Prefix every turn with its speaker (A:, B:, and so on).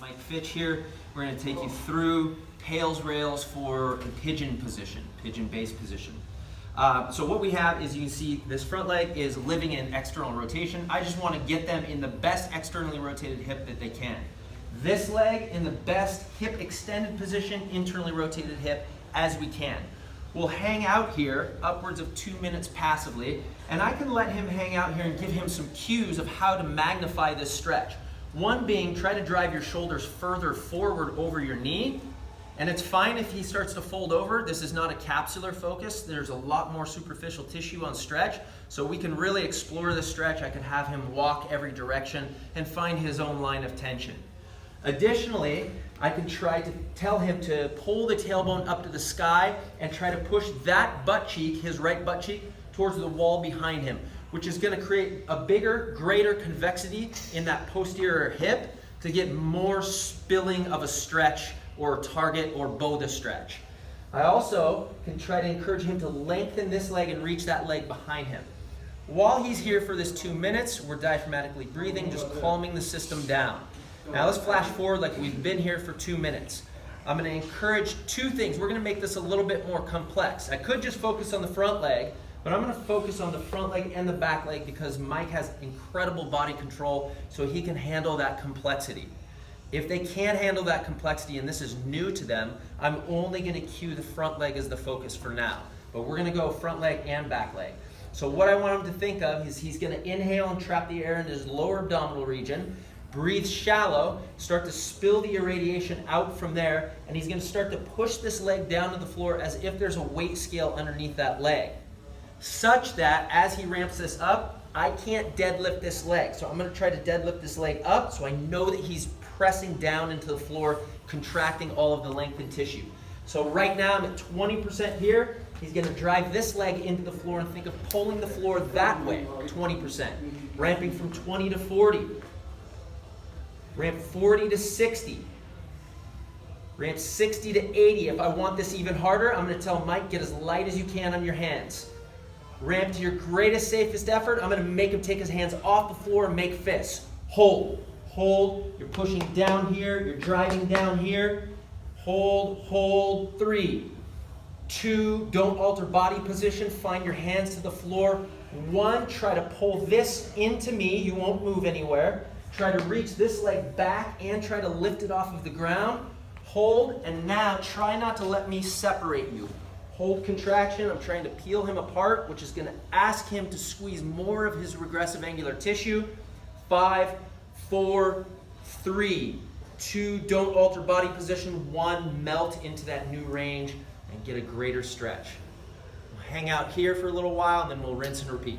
A: Mike Fitch here. We're going to take you through PAILs rails for the pigeon position, pigeon base position. So what we have is, you can see this front leg is living in external rotation. I just want to get them in the best externally rotated hip that they can. This leg in the best hip extended position, internally rotated hip as we can. We'll hang out here upwards of 2 minutes passively, and I can let him hang out here and give him some cues of how to magnify this stretch. One being, try to drive your shoulders further forward over your knee. And it's fine if he starts to fold over. This is not a capsular focus. There's a lot more superficial tissue on stretch. So we can really explore the stretch. I could have him walk every direction and find his own line of tension. Additionally, I can try to tell him to pull the tailbone up to the sky and try to push that butt cheek, his right butt cheek, towards the wall behind him, which is going to create a bigger, greater convexity in that posterior hip to get more spilling of a stretch or target or bow the stretch. I also can try to encourage him to lengthen this leg and reach that leg behind him. While he's here for this 2 minutes, we're diaphragmatically breathing, just calming the system down. Now let's flash forward like we've been here for 2 minutes. I'm going to encourage two things. We're going to make this a little bit more complex. I could just focus on the front leg, but I'm going to focus on the front leg and the back leg because Mike has incredible body control, so he can handle that complexity. If they can't handle that complexity and this is new to them, I'm only going to cue the front leg as the focus for now. But we're going to go front leg and back leg. So what I want him to think of is he's going to inhale and trap the air in his lower abdominal region. Breathe shallow, start to spill the irradiation out from there, and he's going to start to push this leg down to the floor as if there's a weight scale underneath that leg. Such that as he ramps this up, I can't deadlift this leg. So I'm going to try to deadlift this leg up so I know that he's pressing down into the floor, contracting all of the lengthened tissue. So right now I'm at 20% here. He's going to drive this leg into the floor and think of pulling the floor that way, 20%. Ramping from 20 to 40. Ramp 40 to 60. Ramp 60 to 80. If I want this even harder, I'm going to tell Mike, get as light as you can on your hands. Ramp to your greatest, safest effort. I'm going to make him take his hands off the floor and make fists. Hold, hold. You're pushing down here. You're driving down here. Hold, hold. 3, 2, don't alter body position. Find your hands to the floor. 1, try to pull this into me. You won't move anywhere. Try to reach this leg back and try to lift it off of the ground. Hold, and now try not to let me separate you. Hold contraction. I'm trying to peel him apart, which is going to ask him to squeeze more of his regressive angular tissue. 5, 4, 3, 2, don't alter body position. 1, melt into that new range and get a greater stretch. We'll hang out here for a little while and then we'll rinse and repeat.